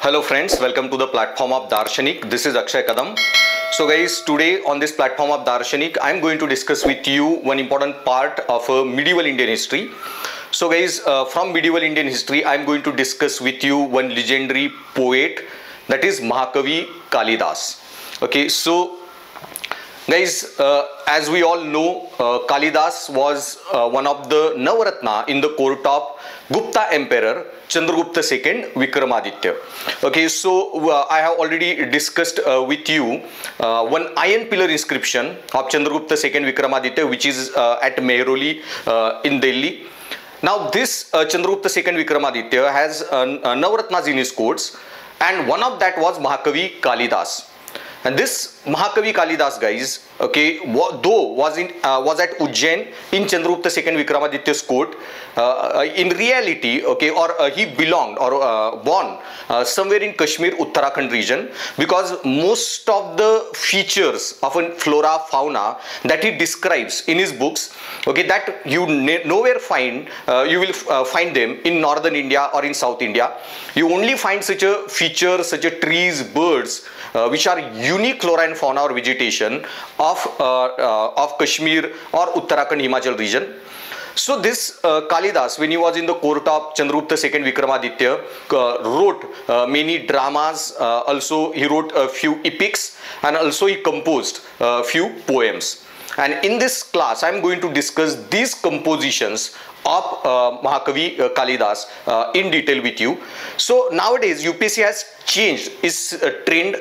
Hello friends, welcome to the platform of Darshanik. This is Akshay Kadam. So guys, today on this platform of Darshanik, I am going to discuss with you one important part of medieval Indian history. So guys, from medieval Indian history, I am going to discuss with you one legendary poet, that is Mahakavi Kalidas. Okay, so guys, as we all know, Kalidas was one of the Navaratna in the court of Gupta Emperor Chandragupta II Vikramaditya. Okay, so I have already discussed with you one iron pillar inscription of Chandragupta II Vikramaditya, which is at Mehroli in Delhi. Now this Chandragupta II Vikramaditya has Navaratnas in his courts, and one of that was Mahakavi Kalidas. And this Mahakavi Kalidas, guys, okay, though was at Ujjain in Chandragupta II Vikramaditya's court, in reality, okay, or he belonged or born somewhere in Kashmir, Uttarakhand region, because most of the features of a flora fauna that he describes in his books, okay, that you nowhere find, you will find them in northern India or in South India. You only find such a feature, such a trees, birds, which are unique flora and fauna or vegetation of Kashmir or Uttarakhand Himachal region. So this Kalidas, when he was in the court of Chandragupta II Vikramaditya, wrote many dramas. Also he wrote a few epics, and also he composed a few poems. And in this class I am going to discuss these compositions of Mahakavi Kalidas in detail with you. So nowadays UPSC has changed its trend,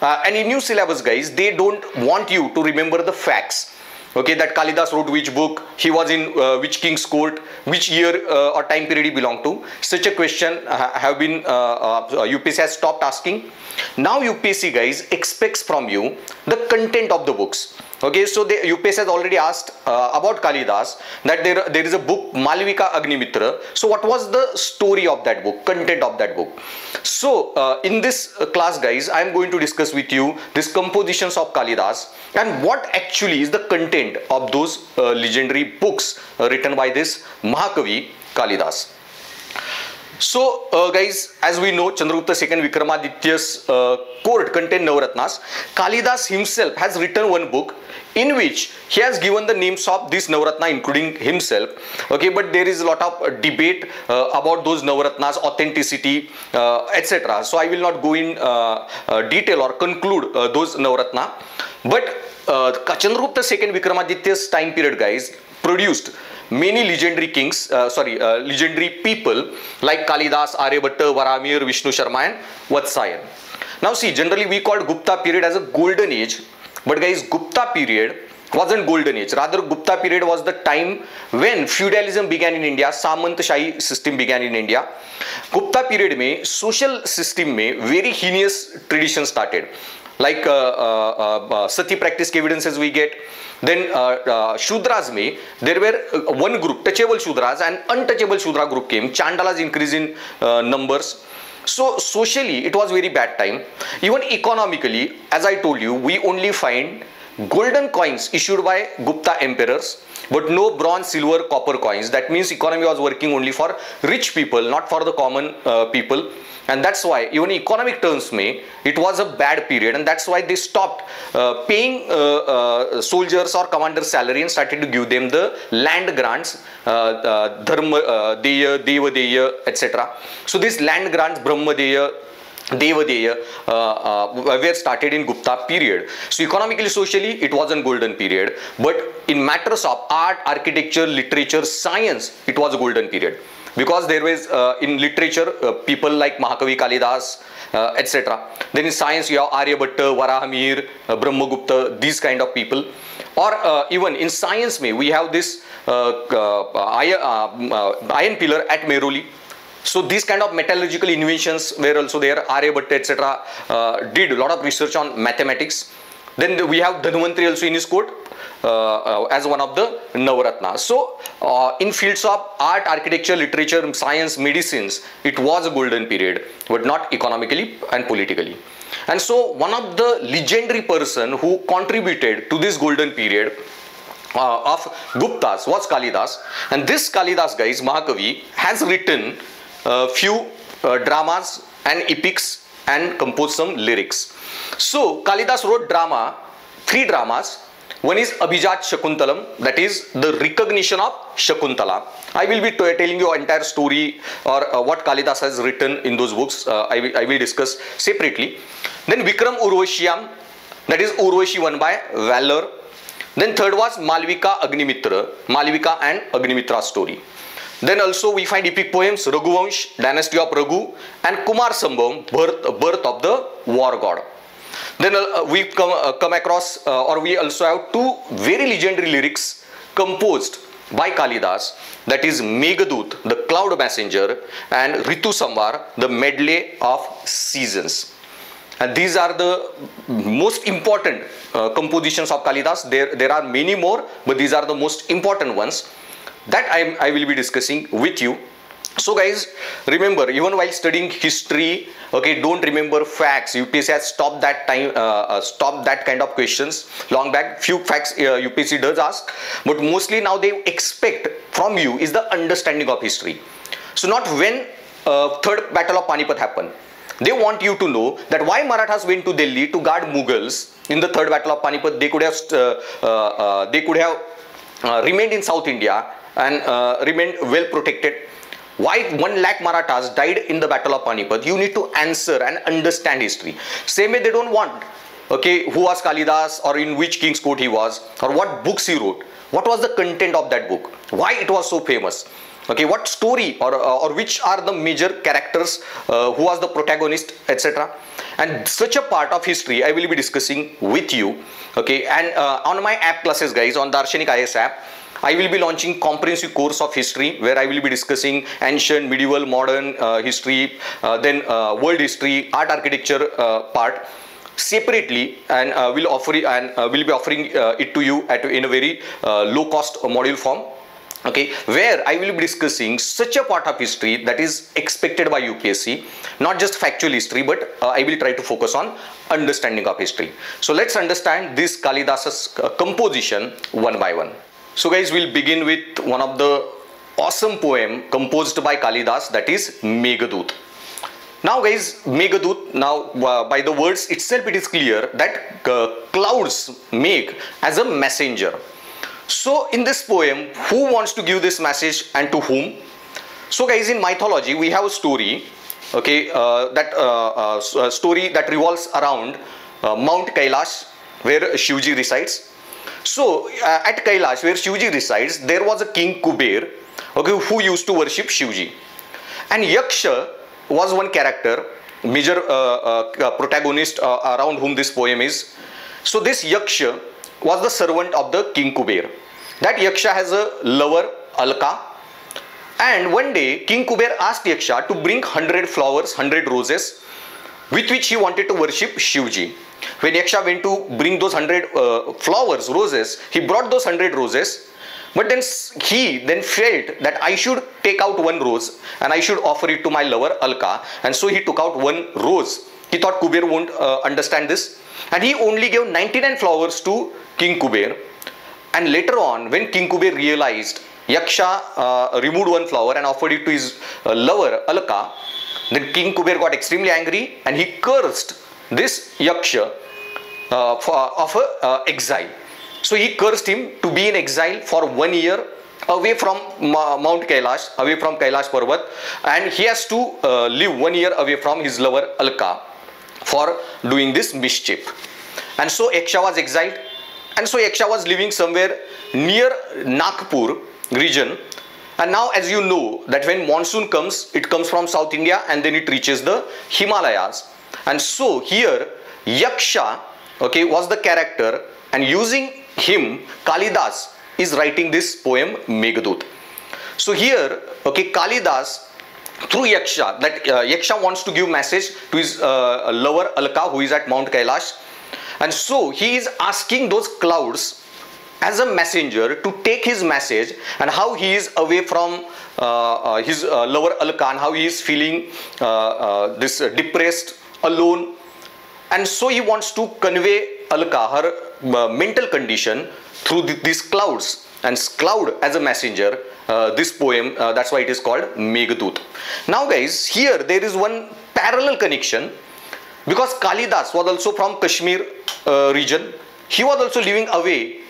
and in new syllabus, guys, they don't want you to remember the facts. Okay, that Kalidas wrote which book, he was in which king's court, which year or time period he belonged to. Such a question have been UPSC has stopped asking. Now UPSC, guys, expects from you the content of the books. Okay, so the UPSC has already asked about Kalidas, that there is a book Malvika Agnimitra. So what was the story of that book, content of that book? So in this class, guys, I am going to discuss with you these compositions of Kalidas and what actually is the content of those legendary books written by this Mahakavi Kalidas. So guys, as we know, Chandragupta II Vikramaditya's court contained Navaratnas. Kalidas himself has written one book in which he has given the names of this Navaratna, including himself. Okay, but there is a lot of debate about those Navaratnas, authenticity, etc. So I will not go in detail or conclude those Navaratna. But Chandragupta II Vikramaditya's time period, guys, produced many legendary kings, legendary people like Kalidas, Aryabhatta, Varamir, Vishnu Sharma and Vatsayan. Now see, generally we called Gupta period as a golden age, but guys, Gupta period wasn't golden age. Rather, Gupta period was the time when feudalism began in India, Samantashahi system began in India. Gupta period mein social system mein very heinous traditions started. Like sati practice evidences we get. Then Shudras mein, there were one group, touchable Shudras and untouchable Shudra group came. Chandalas increase in numbers. So socially it was very bad time. Even economically, as I told you, we only find golden coins issued by Gupta emperors, but no bronze, silver, copper coins. That means economy was working only for rich people, not for the common people. And that's why, even economic terms mein, it was a bad period, and that's why they stopped paying soldiers or commanders salary and started to give them the land grants, Dharma Deya, Deva Deya, etc. So these land grants, Brahma Deya, Devadeya, were started in Gupta period. So economically, socially, it was a golden period. But in matters of art, architecture, literature, science, it was a golden period. Because there was in literature people like Mahakavi Kalidas, etc. Then in science you have Aryabhatta, Varahamir, Brahmagupta, these kind of people. Or even in science we have this iron pillar at Mehroli. So these kind of metallurgical inventions were also there. Aryabhatta, etc. Did a lot of research on mathematics. Then we have Dhanvantri also in his court as one of the Navaratna. So in fields of art, architecture, literature, science, medicines, it was a golden period, but not economically and politically. And so one of the legendary person who contributed to this golden period of Guptas was Kalidas. And this Kalidas, guys, Mahakavi, has written few dramas and epics and composed some lyrics. So Kalidas wrote three dramas. One is Abhijat Shakuntalam, that is the recognition of Shakuntala. I will be telling you entire story or what Kalidasa has written in those books. I will discuss separately. Then Vikram Urvashiyam, that is Urvashi won by valor. Then third was Malvika and Agnimitra story. Then also we find epic poems Raghuvansh, Dynasty of Raghu, and Kumar Sambhavam, birth of the war god. Then we come across or we also have two very legendary lyrics composed by Kalidas, that is Meghdut, the cloud messenger, and Ritu Samvar, the medley of seasons. And these are the most important compositions of Kalidas. There are many more, but these are the most important ones that I will be discussing with you. So guys, remember, even while studying history, okay, don't remember facts. UPSC has stopped that kind of questions long back. Few facts UPSC does ask, but mostly now they expect from you is the understanding of history. So not when third battle of Panipat happened. They want you to know that why Marathas went to Delhi to guard Mughals in the third battle of Panipat. They could have remained in South India and remained well protected. Why 1 lakh Marathas died in the battle of Panipat? You need to answer and understand history. Same way they don't want, okay, who was Kalidas or in which king's court he was or what books he wrote. What was the content of that book? Why it was so famous? Okay, what story or which are the major characters, who was the protagonist, etc. And such a part of history I will be discussing with you. Okay, and on my app classes, guys, on Darshanik IAS app, I will be launching comprehensive course of history where I will be discussing ancient, medieval, modern history, then world history, art, architecture part separately, and will be offering it to you in a very low cost module form. Okay, where I will be discussing such a part of history that is expected by UPSC, not just factual history, but I will try to focus on understanding of history. So let's understand this Kalidasa's composition one by one. So guys, we'll begin with one of the awesome poem composed by Kalidas, that is Meghdut. Now guys, Meghdut, now by the words itself it is clear that clouds make as a messenger. So in this poem, who wants to give this message and to whom? So guys, in mythology we have a story, okay, a story that revolves around Mount Kailash where Shivji resides. So at Kailash where Shivji resides, there was a king Kuber, okay, who used to worship Shivji. And Yaksha was one character, major protagonist around whom this poem is. So this Yaksha was the servant of the king Kuber. That Yaksha has a lover, Alka, and one day King Kuber asked Yaksha to bring 100 flowers, 100 roses, with which he wanted to worship Shivji. When Yaksha went to bring those 100 flowers, roses, he brought those 100 roses, but then he felt that I should take out one rose and I should offer it to my lover Alka, and so he took out one rose. He thought Kuber won't understand this, and he only gave 99 flowers to King Kuber. And later on, when King Kuber realized Yaksha removed one flower and offered it to his lover Alka, then King Kuber got extremely angry and he cursed this Yaksha of exile. So he cursed him to be in exile for 1 year away from Mount Kailash, away from Kailash Parvat, and he has to live 1 year away from his lover Alka for doing this mischief. And so Yaksha was exiled, and so Yaksha was living somewhere near Nagpur region. And now, as you know, that when monsoon comes, it comes from South India and then it reaches the Himalayas. And so here Yaksha, okay, was the character, and using him Kalidas is writing this poem Meghdut. So here, okay, Kalidas through Yaksha, that Yaksha wants to give message to his lover Alka, who is at Mount Kailash, and so he is asking those clouds as a messenger to take his message, and how he is away from his lover Alka, and how he is feeling this depressed, alone, and so he wants to convey Alka her mental condition through these clouds, and cloud as a messenger, this poem, that's why it is called Meghdut. Now guys, here there is one parallel connection because Kalidas was also from Kashmir region. He was also living away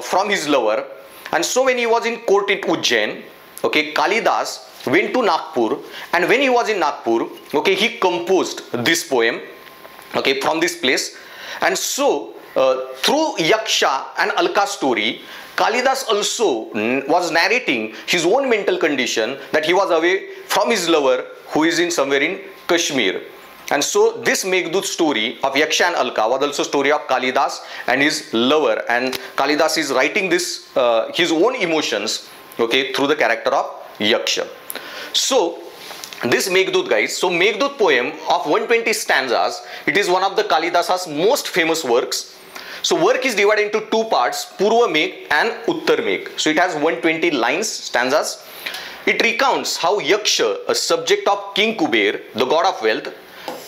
from his lover, and so when he was in court at Ujjain, okay, Kalidas went to Nagpur, and when he was in Nagpur, okay, he composed this poem, okay, from this place. And so through Yaksha and Alka story, Kalidas also was narrating his own mental condition, that he was away from his lover who is in somewhere in Kashmir. And so this Meghdut story of Yaksha and Alka was also story of Kalidas and his lover, and Kalidas is writing this his own emotions, okay, through the character of Yaksha. So this Meghdut, guys, so Meghdut poem of 120 stanzas, it is one of the Kalidasa's most famous works. So work is divided into two parts, Purva Megh and Uttar Megh. So it has 120 lines, stanzas. It recounts how Yaksha, a subject of King Kuber, the god of wealth,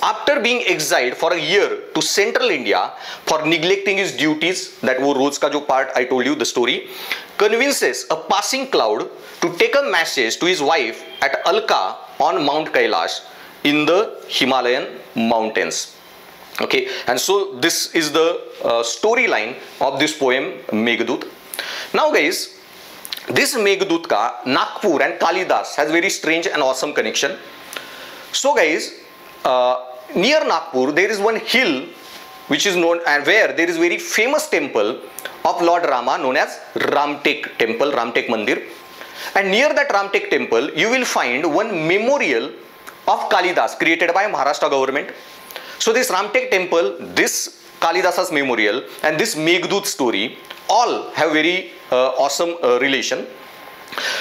after being exiled for a year to central India for neglecting his duties, that wo roz ka jo part I told you the story, convinces a passing cloud to take a message to his wife at Alka on Mount Kailash in the Himalayan mountains. Okay, and so this is the storyline of this poem Meghdut. Now guys, this Meghdut ka Nagpur and Kalidas has very strange and awesome connection. So guys, near Nagpur there is one hill which is known, and where there is very famous temple of Lord Rama known as Ramtek temple, Ramtek Mandir. And near that Ramtek temple you will find one memorial of Kalidas created by Maharashtra government. So this Ramtek temple, this Kalidasa's memorial, and this Meghdut story all have very awesome relation.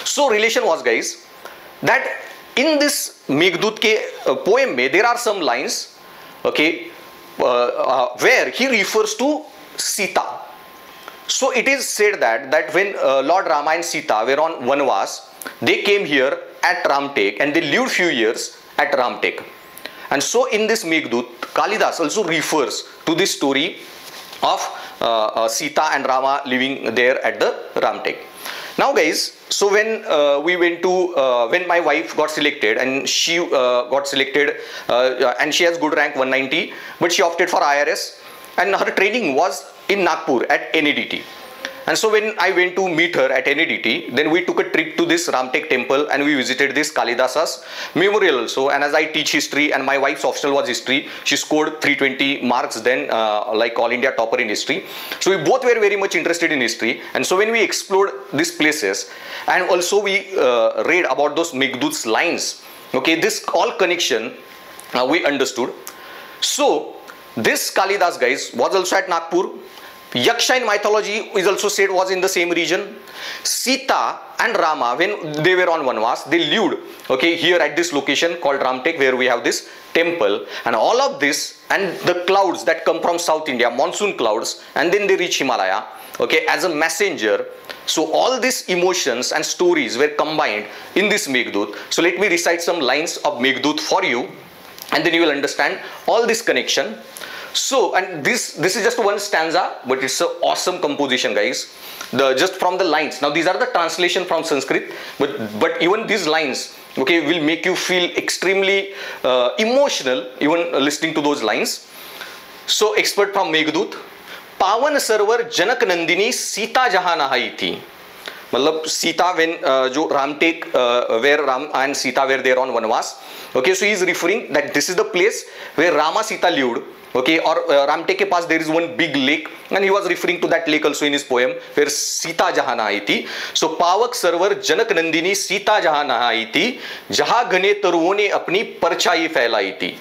So relation was, guys, that in this Meghdut ke poem mein there are some lines, okay, where he refers to Sita. So it is said that when Lord Rama and Sita were on Vanvas, they came here at Ramtek and they lived few years at Ramtek. And so in this Meghdut, Kalidas also refers to this story of Sita and Rama living there at the Ramtek. Now guys, so when we went to, when my wife got selected, and she got selected and she has good rank 190, but she opted for IRS, and her training was in Nagpur at NADT. And so when I went to meet her at NADT, then we took a trip to this Ramtek temple and we visited this Kalidasa's memorial also. And as I teach history and my wife's optional was history, she scored 320 marks then, like all India topper in history. So we both were very much interested in history. And so when we explored these places and also we read about those Meghdut's lines, okay, this all connection we understood. So this Kalidas, guys, was also at Nagpur. Yaksha in mythology is also said was in the same region. Sita and Rama, when they were on Vanvas, they lived, okay, here at this location called Ramtek, where we have this temple. And all of this and the clouds that come from South India, monsoon clouds, and then they reach Himalaya, okay, as a messenger. So all these emotions and stories were combined in this Meghdut. So let me recite some lines of Meghdut for you, and then you will understand all this connection. So, and this is just one stanza, but it's an awesome composition, guys. Just from the lines. Now these are the translation from Sanskrit, but even these lines, okay, will make you feel extremely emotional even listening to those lines. So expert from Meghdut, Pavan Sarvar Janak Nandini Sita Jahan Nahai thi. Matlab Sita, when jo Ramtek, where Ram and Sita were there on Vanvas. Okay, so he is referring that this is the place where Rama Sita lived. Okay, or Ramtek ke paas there is one big lake, and he was referring to that lake also in his poem, where Sita jahan aayi thi. So Pavak Sarvar Janak Nandini Sita jahan aayi thi, jahan ghane taruon ne apni परछाई फैलाई थी,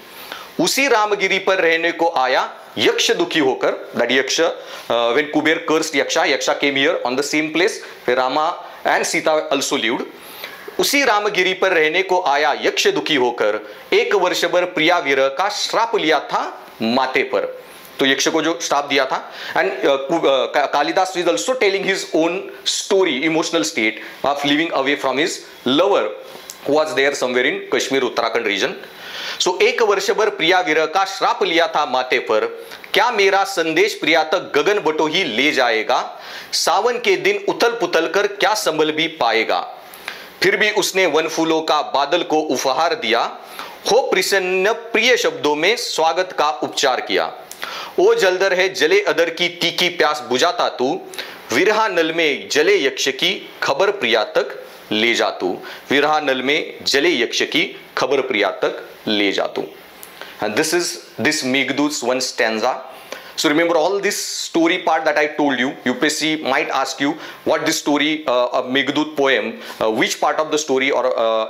उसी रामगिरी पर रहने को आया यक्ष दुखी होकर. That Yaksha, when Kuber cursed Yaksha came here on the same place where Rama and Sita also lived. उसी रामगिरी पर रहने को आया यक्ष दुखी होकर, एक वर्ष भर प्रिया विरह का श्राप लिया था माथे पर. तो यक्ष को जो श्राप दिया था. And Kalidas is also telling his own story, emotional state of living away from his lover who was there somewhere in Kashmir Uttarakhand region. So एक वर्ष भर प्रिया विरह का श्राप लिया था माथे पर, क्या मेरा संदेश प्रिया तक गगन बटो ही ले जाएगा, सावन के दिन उथल पुथल कर क्या संभल भी पाएगा. फिर भी उसने वन फूलों का बादल को उपहार दिया, हो प्रसन्न प्रिय शब्दों में स्वागत का उपचार किया। ओ जलदर है जले अदर की तीखी प्यास बुझाता तू, विरहा नल में जले यक्ष की खबर प्रिया तक ले जा तू। विरहा नल में जले यक्ष की खबर प्रिया तक ले जा तू। And this is this Meghdut's one stanza. So remember all this story part that I told you. UPSC might ask you what this story, a Meghdut poem, which part of the story or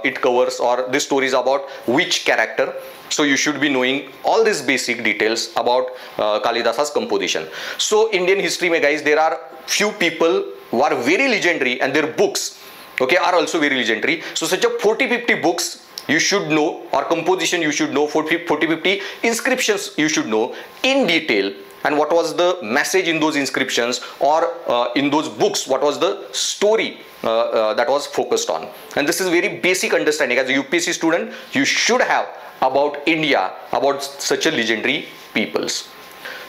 it covers, or this story is about which character. So you should be knowing all these basic details about Kalidasa's composition. So Indian history mein guys, there are few people who are very legendary and their books, okay, are also very legendary. So such a 40-50 books you should know, or composition you should know, 40-50 inscriptions you should know in detail, and what was the message in those inscriptions or in those books, what was the story that was focused on. And this is very basic understanding as a UPSC student you should have about India, about such a legendary peoples.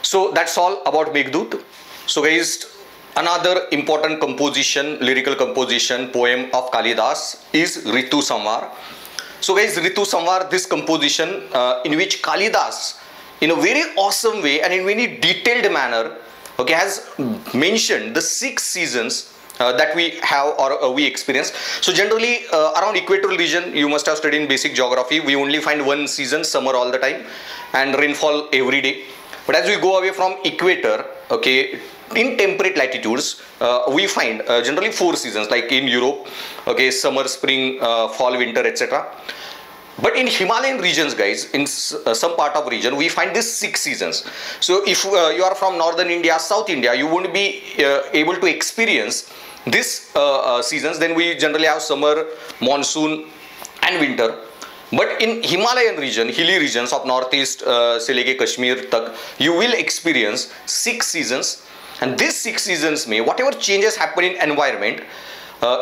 So that's all about Meghdut. So guys, another important composition, lyrical composition, poem of Kalidas is Ritu Samvar. So guys, Ritu Samvar, this composition in which Kalidas in a very awesome way and in very detailed manner, okay, has mentioned the 6 seasons that we have or we experience. So generally around equatorial region, you must have studied in basic geography, we only find one season, summer all the time, and rainfall every day. But as we go away from equator, okay, in temperate latitudes we find generally 4 seasons, like in Europe, okay, summer, spring, fall, winter, etc. But in Himalayan regions guys, in some part of region we find these 6 seasons. So if you are from northern India, South India, you won't be able to experience these seasons. Then we generally have summer, monsoon and winter. But in Himalayan region, hilly regions of northeast se leke Kashmir tak, you will experience 6 seasons. And these 6 seasons may, whatever changes happen in environment,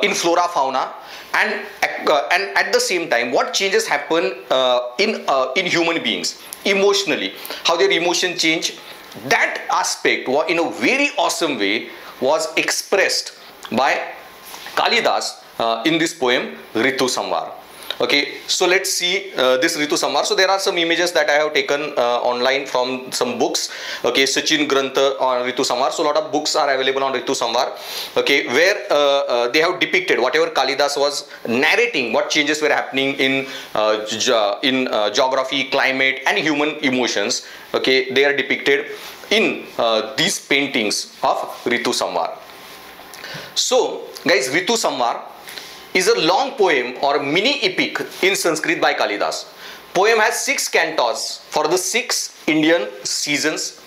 in flora, fauna, and at the same time, what changes happen in human beings, emotionally, how their emotion change, that aspect in a very awesome way was expressed by Kalidas in this poem Ritu Samvar. Okay, so let's see this Ritu Samvar. So there are some images that I have taken online from some books. Okay, Sachin Grantha on Ritu Samvar. So a lot of books are available on Ritu Samvar. Okay, where they have depicted whatever Kalidas was narrating, what changes were happening in geography, climate, and human emotions. Okay, they are depicted in these paintings of Ritu Samvar. So guys, Ritu Samvar is a long poem or mini epic in Sanskrit by Kalidas. Poem has 6 cantos for the 6 Indian seasons.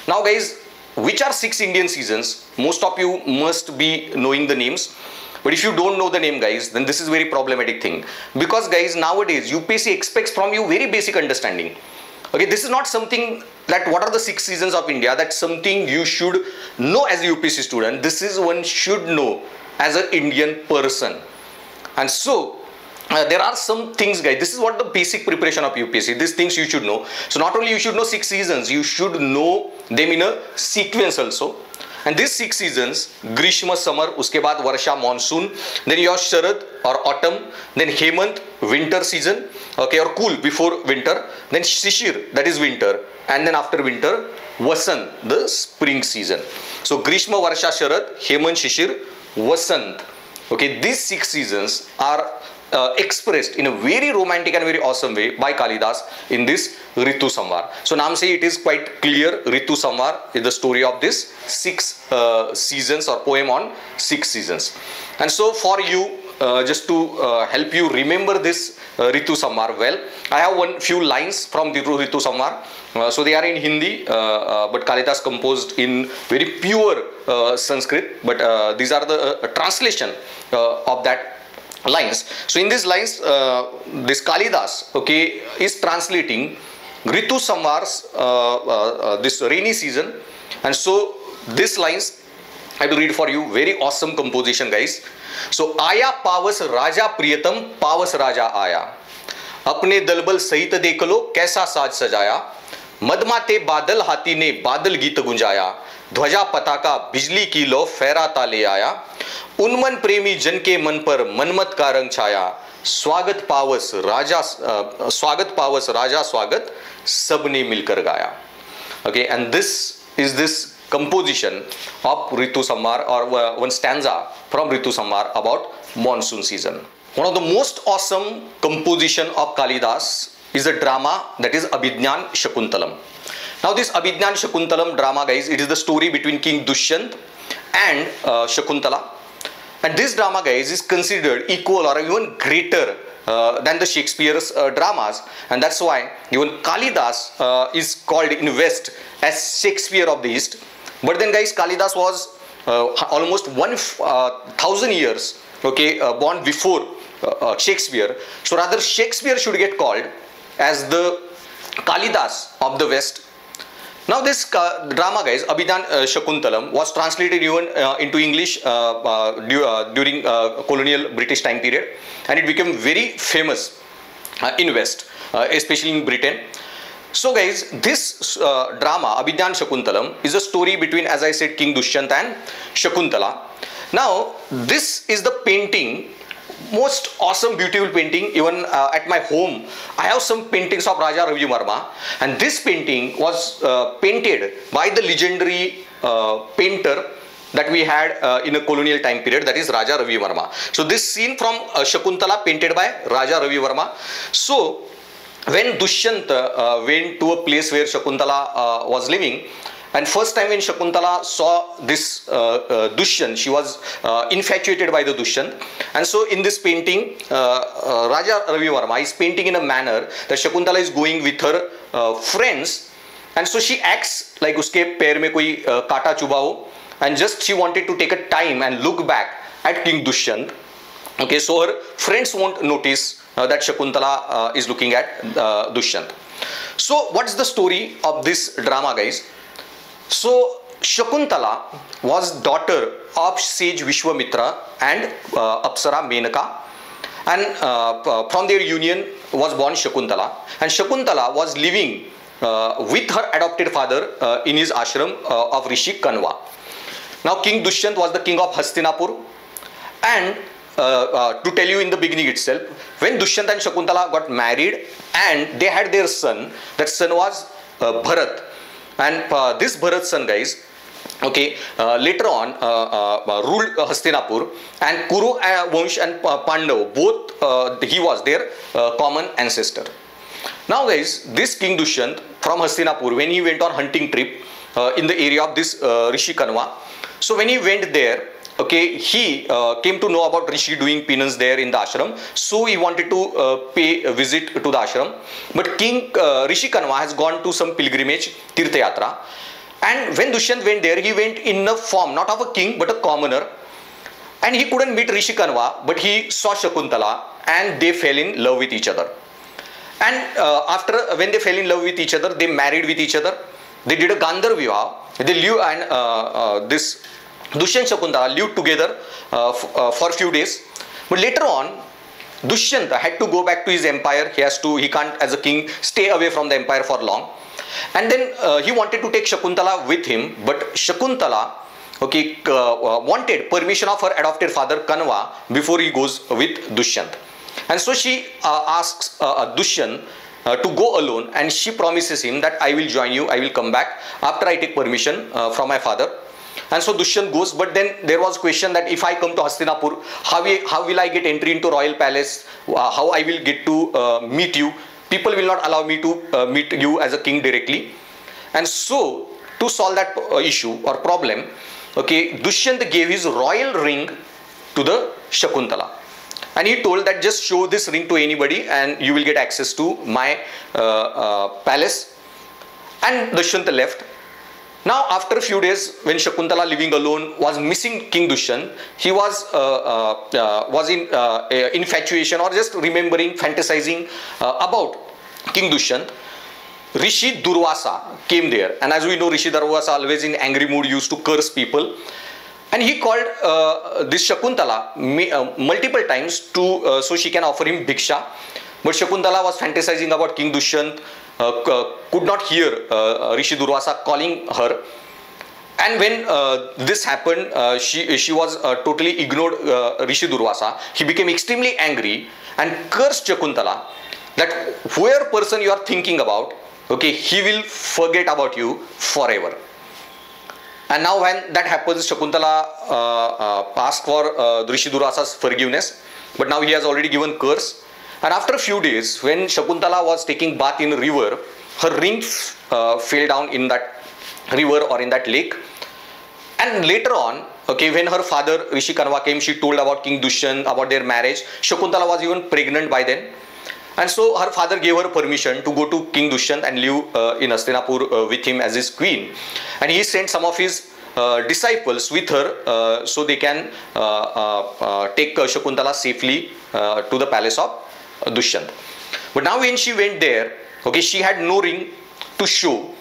Now guys, which are 6 Indian seasons? Most of you must be knowing the names. But if you don't know the name guys, then this is very problematic thing. Because guys, nowadays UPSC expects from you very basic understanding. Okay, this is not something that what are the 6 seasons of India. That's something you should know as a UPSC student. This is one should know as an Indian person. And so there are some things guys, this is what the basic preparation of UPSC, these things you should know. So not only you should know 6 seasons, you should know them in a sequence also. And these 6 seasons, Grishma, summer, uske baad Varsha, monsoon, then your Sharad or autumn, then Hemant, winter season, okay, or cool before winter, then Shishir, that is winter, and then after winter, Vasant, the spring season. So Grishma, Varsha, Sharad, Hemant, Shishir, Vasant. Okay, these 6 seasons are expressed in a very romantic and very awesome way by Kalidas in this Ritu Samvar. So naam se it is quite clear, Ritu Samvar is the story of this 6 seasons or poem on 6 seasons. And so for you, just to help you remember this Ritu Samvar well, I have few lines from the Ritu Samvar. So they are in Hindi, but Kalidas composed in very pure Sanskrit, but these are the translation of that lines. So in these lines, this Kalidas, okay, is translating Ritu Samvar's this rainy season. And so these lines I will read for you, very awesome composition guys. So आया पावस राजा प्रियतम, पावस राजा आया, अपने दलबल सहित देख लो कैसा साज सजाया, मदमाते बादल हाथी ने बादल गीत गुंजाया, ध्वजा पताका बिजली की लो फहराता ले आया, उन्मन प्रेमी जन के मन पर मनमत का रंग छाया, स्वागत पावस राजा स्वागत सबने मिलकर गाया. Okay, and this is this composition of Ritu Samhar, or one stanza from Ritu Samhar about monsoon season. One of the most awesome composition of Kalidas is a drama, that is Abhijnan Shakuntalam. Now this Abhijnan Shakuntalam drama, guys, it is the story between King Dushyant and Shakuntala. And this drama, guys, is considered equal or even greater than the Shakespeare's dramas, and that's why even Kalidas is called in West as Shakespeare of the East. But then, guys, Kalidas was almost 1,000 years, okay, born before Shakespeare. So rather, Shakespeare should get called as the Kalidas of the West. Now this drama, guys, Abhijnan Shakuntalam, was translated even into English during colonial British time period, and it became very famous in West, especially in Britain. So guys, this drama Abhijnan Shakuntalam is a story between, as I said, King Dushyant and Shakuntala. Now this is the painting, most awesome, beautiful painting. Even at my home, I have some paintings of Raja Ravi Verma, and this painting was painted by the legendary painter that we had in a colonial time period, that is Raja Ravi Verma. So this scene from Shakuntala painted by Raja Ravi Verma. So when Dushyant went to a place where Shakuntala was living, and first time when Shakuntala saw this Dushyant, she was infatuated by the Dushyant. And so in this painting, Raja Ravi Verma is painting in a manner that Shakuntala is going with her friends, and so she acts like uske pair mein koi kata chuba ho, and just she wanted to take a time and look back at King Dushyant. Okay, so her friends won't notice that Shakuntala is looking at Dushyant. So what's the story of this drama, guys? So Shakuntala was daughter of sage Vishwamitra and Apsara Menaka, and from their union was born Shakuntala, and Shakuntala was living with her adopted father in his ashram of Rishi Kanwa. Now King Dushyant was the king of Hastinapur, and to tell you in the beginning itself, when Dushyant and Shakuntala got married and they had their son, that son was Bharat. And this Bharat's son, guys, okay, later on ruled Hastinapur, and Kuru Vansh and Pandav, both he was their common ancestor. Now, guys, this King Dushyant from Hastinapur, when he went on hunting trip in the area of this Rishi Kanwa, so when he went there, okay, he came to know about Rishi doing penance there in the ashram, so he wanted to pay a visit to the ashram. But King Rishi Kanwa has gone to some pilgrimage, Tirtha Yatra, and when Dushyant went there, he went in a form not of a king but a commoner, and he couldn't meet Rishi Kanwa, but he saw Shakuntala and they fell in love with each other. And after when they fell in love with each other, they married with each other. They did a Gandhar Vivaha. They lived, and this Dushyant Shakuntala lived together for a few days. But later on, Dushyant had to go back to his empire. He can't as a king stay away from the empire for long. And then he wanted to take Shakuntala with him, but Shakuntala, okay, wanted permission of her adopted father Kanwa before he goes with Dushyant. And so she asks Dushyant to go alone, and she promises him that I will join you, I will come back after I take permission from my father. And so Dushyant goes, but then there was a question that if I come to Hastinapur, how will I get entry into royal palace? How I will get to meet you? People will not allow me to meet you as a king directly. And so to solve that issue or problem, okay, Dushyant gave his royal ring to the Shakuntala. And he told that just show this ring to anybody and you will get access to my palace. And Dushyant left. Now after a few days, when Shakuntala living alone was missing King Dushyant, he was in infatuation or just remembering, fantasizing about King Dushyant. Rishi Durvasa came there, and as we know, Rishi Durvasa always in angry mood used to curse people. And he called this Shakuntala multiple times to so she can offer him bhiksha. But Shakuntala was fantasizing about King Dushyant, could not hear Rishi Durvasa calling her. And when this happened, she was totally ignored Rishi Durvasa. He became extremely angry and cursed Shakuntala that whoever person you are thinking about, okay, he will forget about you forever. And now when that happens, Shakuntala asked for Rishi Durvasa's forgiveness, but now he has already given curse. And after a few days, when Shakuntala was taking bath in a river, her ring fell down in that river or in that lake. And later on, okay, when her father Rishi Kanwa came, she told about King Dushyant, about their marriage. Shakuntala was even pregnant by then. And so her father gave her permission to go to King Dushyant and live in Hastinapur with him as his queen. And he sent some of his disciples with her so they can take Shakuntala safely to the palace of Dushyant. But now when she went there, okay, she had no ring to show.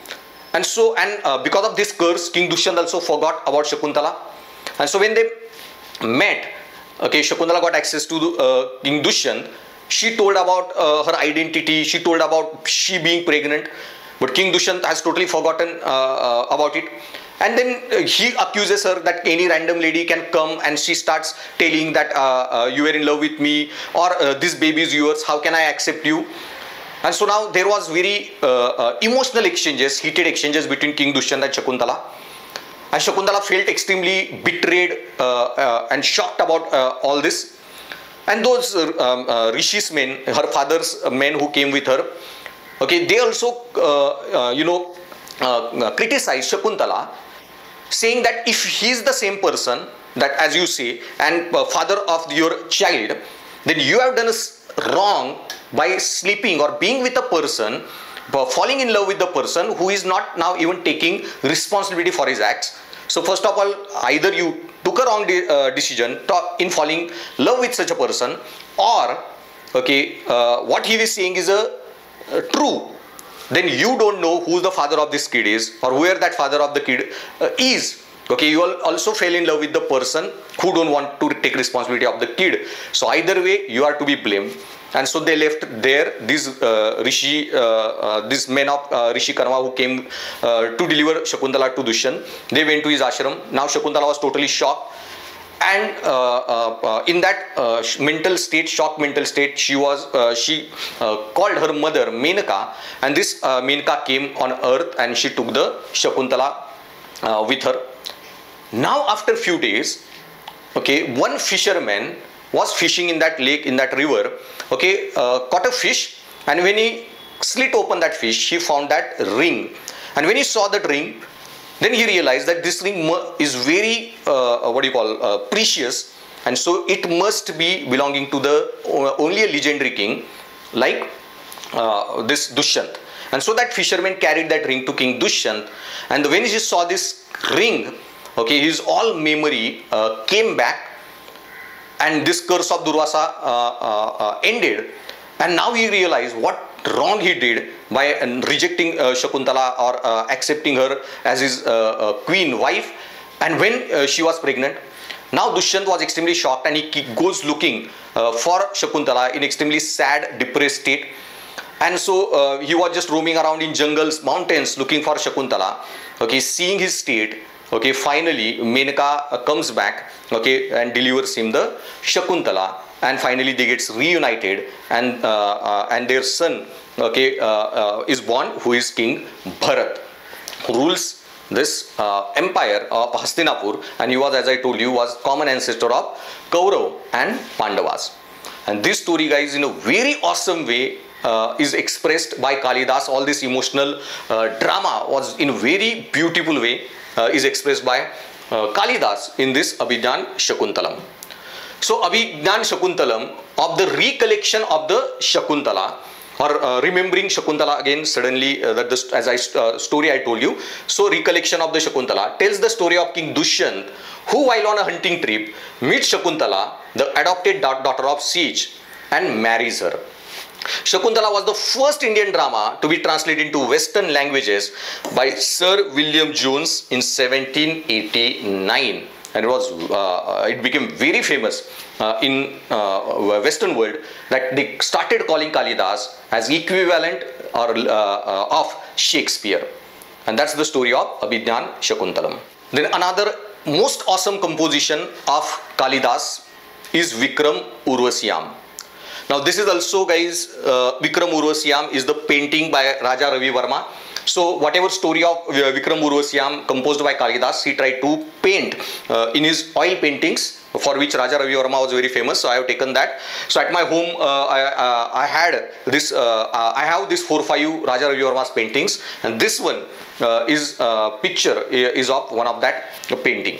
And so, because of this curse, King Dushyant also forgot about Shakuntala. And so when they met, okay, Shakuntala got access to King Dushyant. She told about her identity. She told about she being pregnant. But King Dushyant has totally forgotten about it. And then he accuses her that any random lady can come and she starts telling that you were in love with me, or this baby is yours, how can I accept you? And so now there was very emotional exchanges, heated exchanges between King Dushyant and Shakuntala. And Shakuntala felt extremely betrayed and shocked about all this. And those Rishi's men, her father's men who came with her, okay, they also criticized Shakuntala, saying that if he is the same person, that as you say, and father of your child, then you have done wrong by sleeping or being with a person, falling in love with the person who is not now even taking responsibility for his acts. So first of all, either you took a wrong decision in falling in love with such a person, or okay, what he is saying is true. Then you don't know who the father of this kid is, or where that father of the kid is. Okay, you also fell in love with the person who don't want to take responsibility of the kid. So either way, you are to be blamed. And so they left there. These men of Rishi Karma who came to deliver Shakuntala to Dushyant, they went to his ashram. Now Shakuntala was totally shocked. And in that shocked mental state, she called her mother Menaka, and this Menaka came on earth and she took the Shakuntala with her. Now after a few days, okay, one fisherman was fishing in that lake, in that river, okay, caught a fish, and when he slit open that fish, he found that ring. And when he saw that ring, then he realized that this ring is very precious, and so it must be belonging to the only a legendary king like this Dushyant. And so that fisherman carried that ring to King Dushyant, and when he saw this ring, okay, his all memory came back, and this curse of Durvasa ended. And now he realized what wrong he did by rejecting Shakuntala or accepting her as his queen wife. And when she was pregnant, now Dushyant was extremely shocked, and he goes looking for Shakuntala in extremely sad, depressed state. And so he was just roaming around in jungles, mountains, looking for Shakuntala. Okay, seeing his state, okay, finally Menaka comes back, okay, and delivers him the Shakuntala, and finally they gets reunited, and their son, okay, is born, who is King Bharat, who rules this empire of Hastinapur, and he was, as I told you, was common ancestor of Kaurav and Pandavas. And this story, guys, in a very awesome way is expressed by Kalidasa. All this emotional drama was in a very beautiful way is expressed by Kalidasa in this Abhijnan Shakuntalam. So Abhijnan Shakuntalam, of the recollection of the Shakuntala, or remembering Shakuntala again suddenly, story I told you. So recollection of the Shakuntala tells the story of King Dushyant, who while on a hunting trip meets Shakuntala, the adopted daughter of Siege, and marries her. Shakuntala was the first Indian drama to be translated into Western languages by Sir William Jones in 1789, and it became very famous in Western world, that they started calling Kalidasa as equivalent of Shakespeare. And that's the story of Abhijnan Shakuntalam. Then another most awesome composition of Kalidas is Vikram Urvasiyam. Now this is also, guys, Vikram Urvasiyam is the painting by Raja Ravi Verma. So whatever story of Vikram Urvasiyam composed by Kalidas, he tried to paint in his oil paintings, for which Raja Ravi Verma was very famous. So I have taken that. So at my home, I had this. I have this 4-5 Raja Ravi Verma's paintings, and this one is picture is of one of that painting.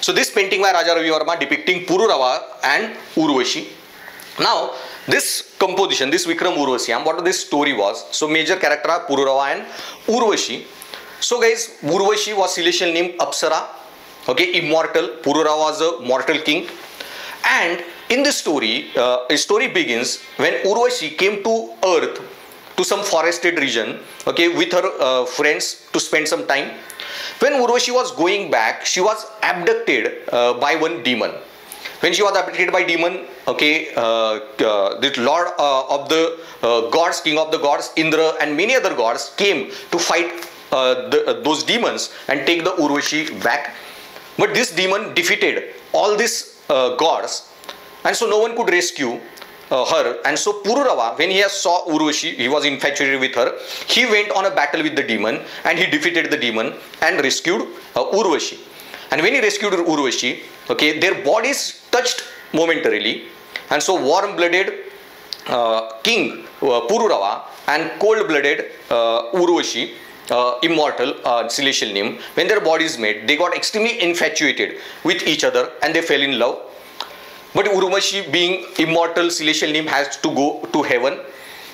So this painting by Raja Ravi Verma depicting Pururava and Urvashi. Now this composition, this Vikram Urvasiyam, what this story was? So major character are Pururava and Urvashi. So guys, Urvashi was celestial named Apsara, okay, immortal. Pururava was a mortal king. And in this story, a story begins when Urvashi came to earth, to some forested region, okay, with her friends to spend some time. When Urvashi was going back, she was abducted by one demon. When she was abducted by demon, okay, the lord of the gods, king of the gods, Indra, and many other gods came to fight those demons and take the Urvashi back. But this demon defeated all these gods, and so no one could rescue her. And so Pururava, when he saw Urvashi, he was infatuated with her. He went on a battle with the demon, and he defeated the demon and rescued Urvashi. And when he rescued Urvashi, okay, their bodies touched momentarily, and so warm-blooded king Pururava and cold-blooded Urvashi, immortal celestial name, when their bodies met, they got extremely infatuated with each other and they fell in love. But Urvashi, being immortal celestial name, has to go to heaven,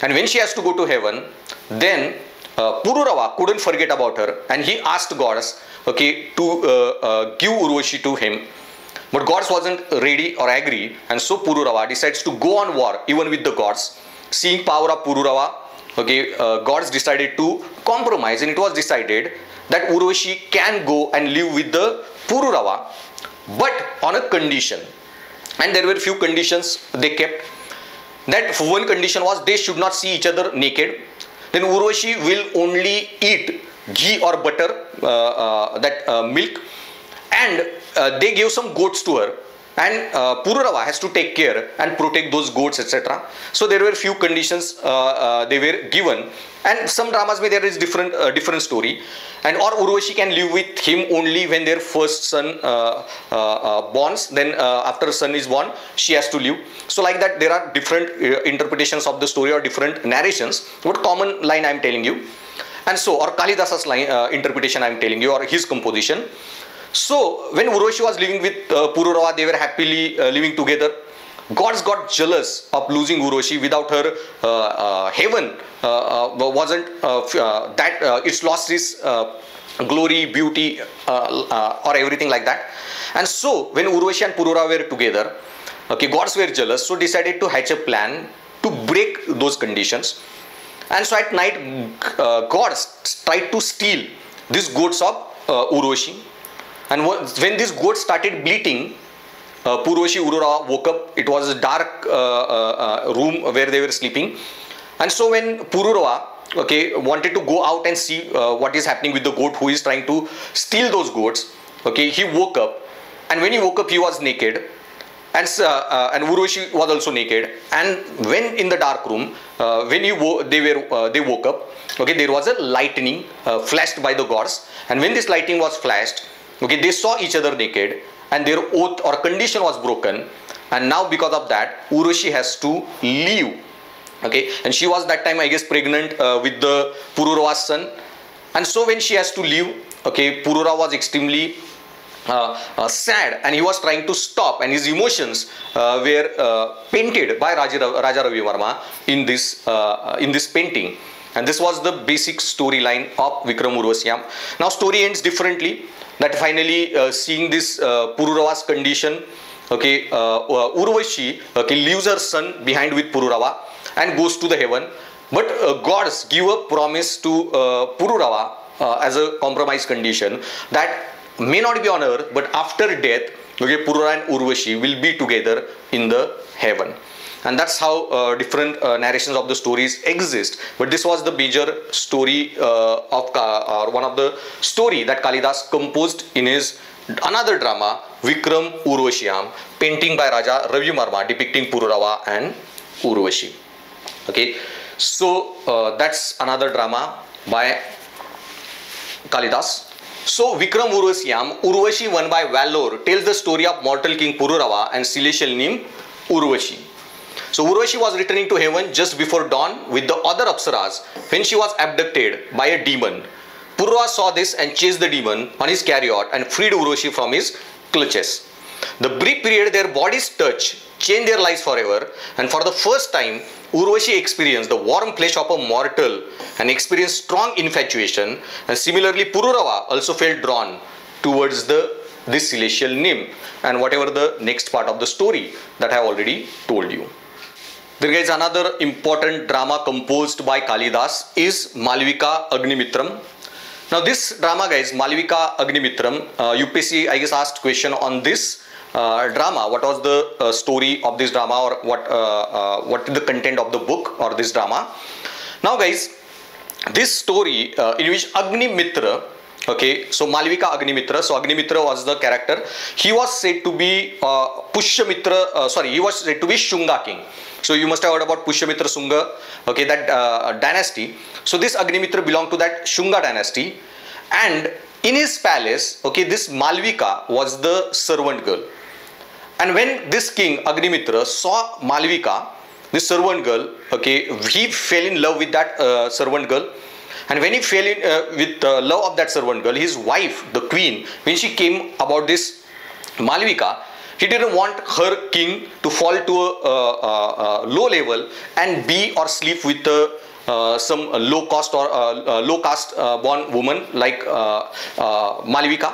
and when she has to go to heaven, then Pururava couldn't forget about her, and he asked gods, okay, to give Urvashi to him. But gods wasn't ready or agree, and so Pururava decides to go on war even with the gods. Seeing power of Pururava, okay, gods decided to compromise, and it was decided that Urvashi can go and live with the Pururava, but on a condition. And there were few conditions they kept. That one condition was they should not see each other naked. Then Urvashi will only eat ghee or butter, milk, and they gave some goats to her, and Pururava has to take care and protect those goats, etc. So there were few conditions they were given, and some dramas where there is different story, and or Urvashi can live with him only when their first son borns. Then after son is born, she has to live. So like that, there are different interpretations of the story or different narrations. What common line I am telling you, and so or Kalidasa's line interpretation I am telling you, or his composition. So when Urvashi was living with Pururava, they were happily living together. Gods got jealous of losing Urvashi. Without her, heaven wasn't it's lost its glory, beauty, or everything like that. And so when Urvashi and Pururava were together, okay, gods were jealous, so decided to hatch a plan to break those conditions. And so at night, gods tried to steal these goats of Urvashi. And when these goats started bleating, Urvashi woke up. It was a dark room where they were sleeping. And so when Pururava, okay, wanted to go out and see what is happening with the goat who is trying to steal those goats, okay, he woke up. And when he woke up, he was naked. And Urvashi was also naked. And when in the dark room, when they woke up, okay, there was a lightning flashed by the gods. And when this lightning was flashed, okay, they saw each other naked, and their oath or condition was broken. And now because of that, Urvashi has to leave. Okay, and she was that time, I guess, pregnant with the Pururava's son. And so when she has to leave, okay, Pururava was extremely sad, and he was trying to stop, and his emotions were painted by Raja Ravi Verma in this painting. And this was the basic storyline of Vikram Urvasiyam. Now story ends differently. That finally, seeing this Pururava's condition, okay, Urvashi, okay, leaves her son behind with Pururava and goes to the heaven. But gods give a promise to Pururava as a compromise condition that may not be on earth, but after death, okay, Pururava and Urvashi will be together in the heaven. and that's how different narrations of the stories exist. But this was the major story or one of the story that Kalidas composed in his another drama, Vikram Urvashiyam, painting by Raja Ravi Marma depicting Pururava and Urvashi. Okay, so that's another drama by Kalidas. So Vikram Urvashiyam, Urvashi won by valor, tells the story of mortal king Pururava and celestial nymph Urvashi. So Urvashi was returning to heaven just before dawn with the other Apsaras when she was abducted by a demon. Pururava saw this and chased the demon on his chariot and freed Urvashi from his clutches. The brief period their bodies touched changed their lives forever, and for the first time Urvashi experienced the warm flesh of a mortal and experienced strong infatuation, and similarly Pururava also felt drawn towards this celestial nymph and whatever the next part of the story that I have already told you. There is another important drama composed by Kalidas is Malvika Agnimitram. Now this drama, guys, Malvika Agnimitram, UPSC I guess asked question on this drama. What was the story of this drama, or what is the content of the book or this drama? Now guys, this story in which Agnimitra, okay, so Malvika Agnimitra, so Agnimitra was the character. He was said to be Pushyamitra, he was said to be Shunga king. So you must have heard about Pushyamitra Shunga, okay, that dynasty. So this Agnimitra belonged to that Shunga dynasty, and in his palace, okay, this Malvika was the servant girl. And when this king Agnimitra saw Malvika, this servant girl, okay, he fell in love with that servant girl. And when he fell in with love of that servant girl, his wife, the queen, when she came about this Malvika, he didn't want her king to fall to a low level and be or sleep with some low caste or low caste born woman like Malvika.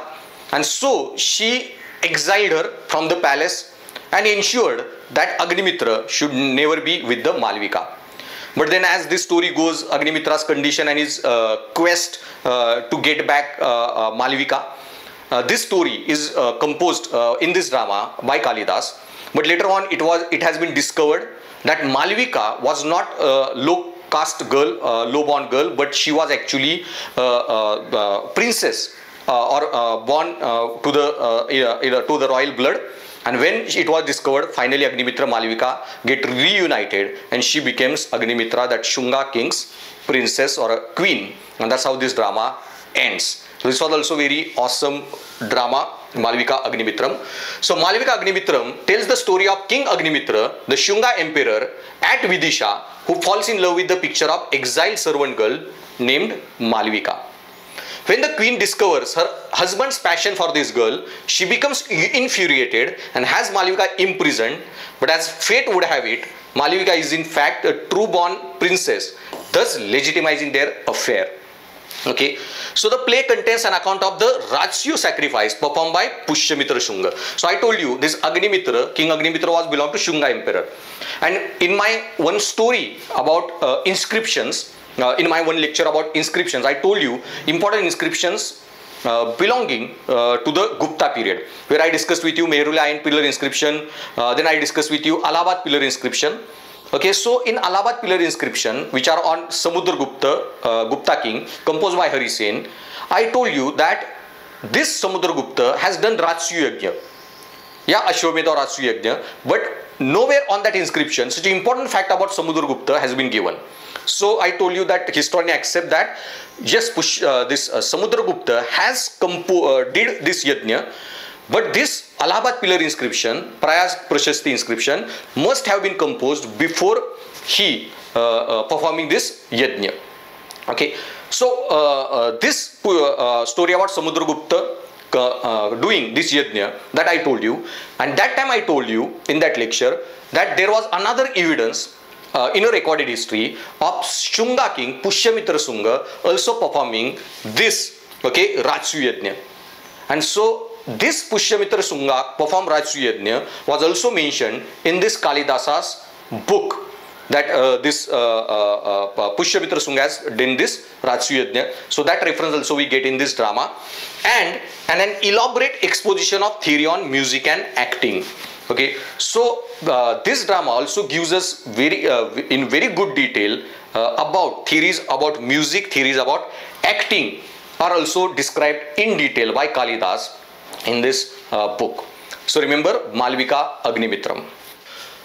And so she exiled her from the palace and ensured that Agnimitra should never be with the Malvika. But then as this story goes, Agnimitra's condition and his quest to get back Malvika, this story is composed in this drama by Kalidas. But later on it has been discovered that Malvika was not a low caste girl, low born girl, but she was actually princess or born to the royal blood. And when it was discovered, finally Agnimitra Malvika get reunited and she becomes Agnimitra, that Shunga king's princess or a queen. And that's how this drama ends. So this was also very awesome drama, Malvika Agnimitram. So Malvika Agnimitram tells the story of King Agnimitra, the Shunga emperor at Vidisha, who falls in love with the picture of exiled servant girl named Malvika. When the queen discovers her husband's passion for this girl, she becomes infuriated and has Malvika imprisoned. But as fate would have it, Malvika is in fact a true-born princess, thus legitimizing their affair. Okay, so the play contains an account of the Rajsu sacrifice performed by Pushyamitra Shunga. So I told you this Agnimitra, King Agnimitra was belonged to Shunga emperor. And in my one story about inscriptions, in my one lecture about inscriptions, I told you important inscriptions belonging to the Gupta period, where I discussed with you Mehruli Iron Pillar inscription, then I discussed with you Allahabad Pillar inscription. Okay, so in Allahabad Pillar inscription, which are on Samudra Gupta king, composed by Hari Sen, I told you that this Samudra Gupta has done Rajsu Yajna, yeah, Ashwamedha or Rajsu Yajna, but nowhere on that inscription such an important fact about Samudra Gupta has been given. So I told you that historians accept that yes, this Samudra Gupta has did this yajna, but this Allahabad Pillar inscription, Prayas Prashasti inscription, must have been composed before he performing this yajna. Okay, so this story about Samudra Gupta doing this yajna that I told you, and that time I told you in that lecture that there was another evidence in a recorded history of Shunga king Pushyamitra Shunga also performing this, okay, Rajsu Yajna. And so this Pushyamitra Shunga performed Rajsu Yajna was also mentioned in this Kalidasa's book, that this Pushyamitra Shunga has done this Rajsu Yajna. So that reference also we get in this drama, and an elaborate exposition of theory on music and acting. Okay, so this drama also gives us in very good detail about theories about music, theories about acting are also described in detail by Kalidas in this book. So remember Malvika Agnimitram.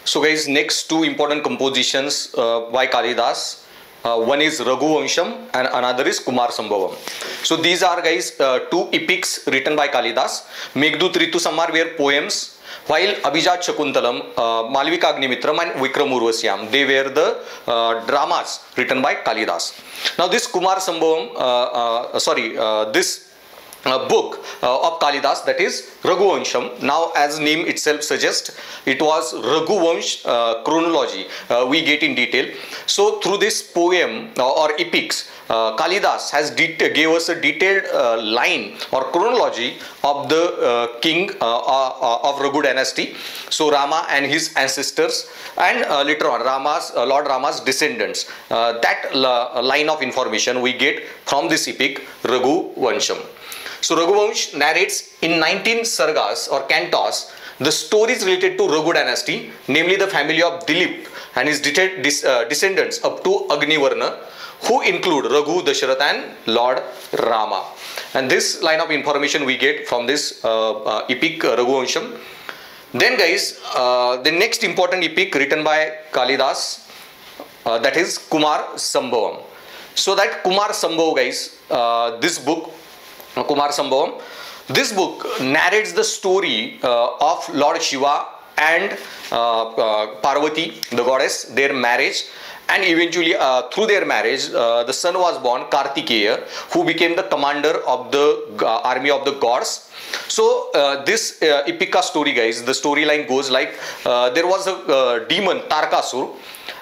So guys, next two important compositions by Kalidas. One is Raghuvansham and another is Kumar Sambhavam. So these are guys two epics written by Kalidas. Meghdut Ritu Samar were poems, while Abhijat Shakuntalam, Malvika Agnimitram and Vikram Urvasyam, they were the dramas written by Kalidas. Now this Kumar Sambhavam, this book of Kalidas, that is Raghuvansham. Now as name itself suggests, it was Raghuvansh chronology we get in detail. So through this poem or epics, Kalidas has gave us a detailed line or chronology of the king of Raghu dynasty. So Rama and his ancestors, and later on Lord Rama's descendants. That line of information we get from this epic Raghuvansham. So Raghuvansh narrates in 19 sargas or cantos the stories related to Raghu dynasty, namely the family of Dilip and his descendants up to Agnivarna, who include Raghu, Dasharath and Lord Rama. And this line of information we get from this epic Raghuvansham. Then guys, the next important epic written by Kalidas, that is Kumar Sambhavam. So that Kumar Sambhav guys, this book Kumar Sambhavam, this book narrates the story of Lord Shiva and Parvati, the goddess, their marriage, and eventually through their marriage the son was born, Kartikeya, who became the commander of the army of the gods. So this epica story guys, the storyline goes like there was a demon Tarkasur,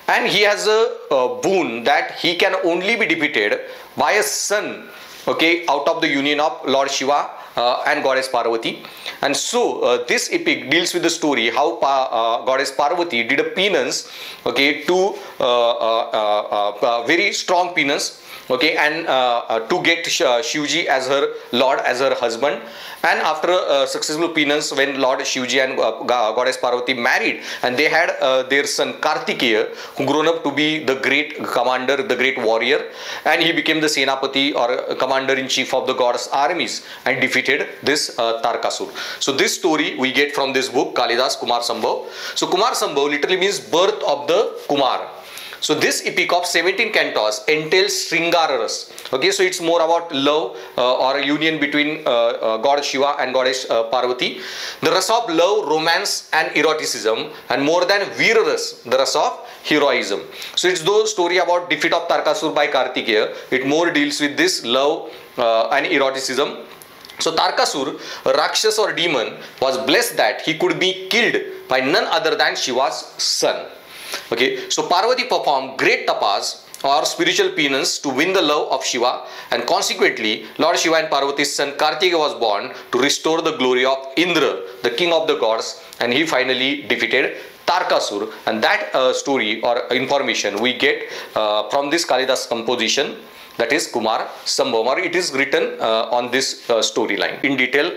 and he has a boon that he can only be defeated by a son, okay, out of the union of Lord Shiva and Goddess Parvati. And so this epic deals with the story how Goddess Parvati did a penance, okay, to very strong penance, okay, and to get Shivji as her lord, as her husband. And after a successful penance, when Lord Shivji and Goddess Parvati married, and they had their son Kartikeya, who grown up to be the great commander, the great warrior, and he became the Senapati or commander-in-chief of the gods' armies and defeated this Tarkasur. So this story we get from this book Kalidas Kumar Sambhav. So Kumar Sambhav literally means birth of the Kumar. So this epic of 17 cantos entails Sringara Ras. Okay, so it's more about love or union between God Shiva and Goddess Parvati. The ras of love, romance and eroticism, and more than Veera Ras, the ras of heroism. So it's the story about defeat of Tarkasur by Kartikeya. It more deals with this love and eroticism. So Tarkasur, a Rakshas or demon, was blessed that he could be killed by none other than Shiva's son. Okay, so Parvati performed great tapas or spiritual penance to win the love of Shiva, and consequently Lord Shiva and Parvati's son Kartikeya was born to restore the glory of Indra, the king of the gods, and he finally defeated Tarkasur. And that story or information we get from this Kalidas composition, that is Kumar Sambhavam, or it is written on this storyline in detail.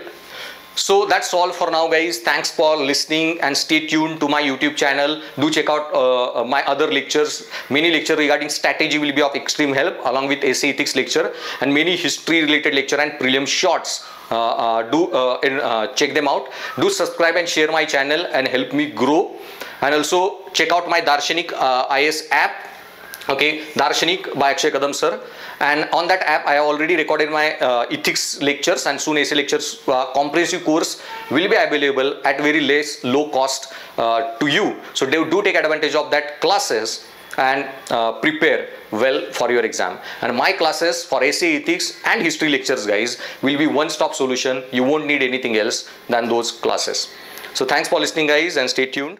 So that's all for now guys. Thanks for listening and stay tuned to my YouTube channel. Do check out my other lectures. Many lectures regarding strategy will be of extreme help, along with essay ethics lecture and many history related lecture and prelim shorts. Check them out. Do subscribe and share my channel and help me grow. And also check out my Darshanik IAS app. Okay, Darshanik by Akshay Kadam sir, and on that app I have already recorded my ethics lectures, and soon essay lectures comprehensive course will be available at very low cost to you. So do take advantage of that classes and prepare well for your exam. And my classes for essay ethics and history lectures guys will be one-stop solution. You won't need anything else than those classes. So thanks for listening guys, and stay tuned.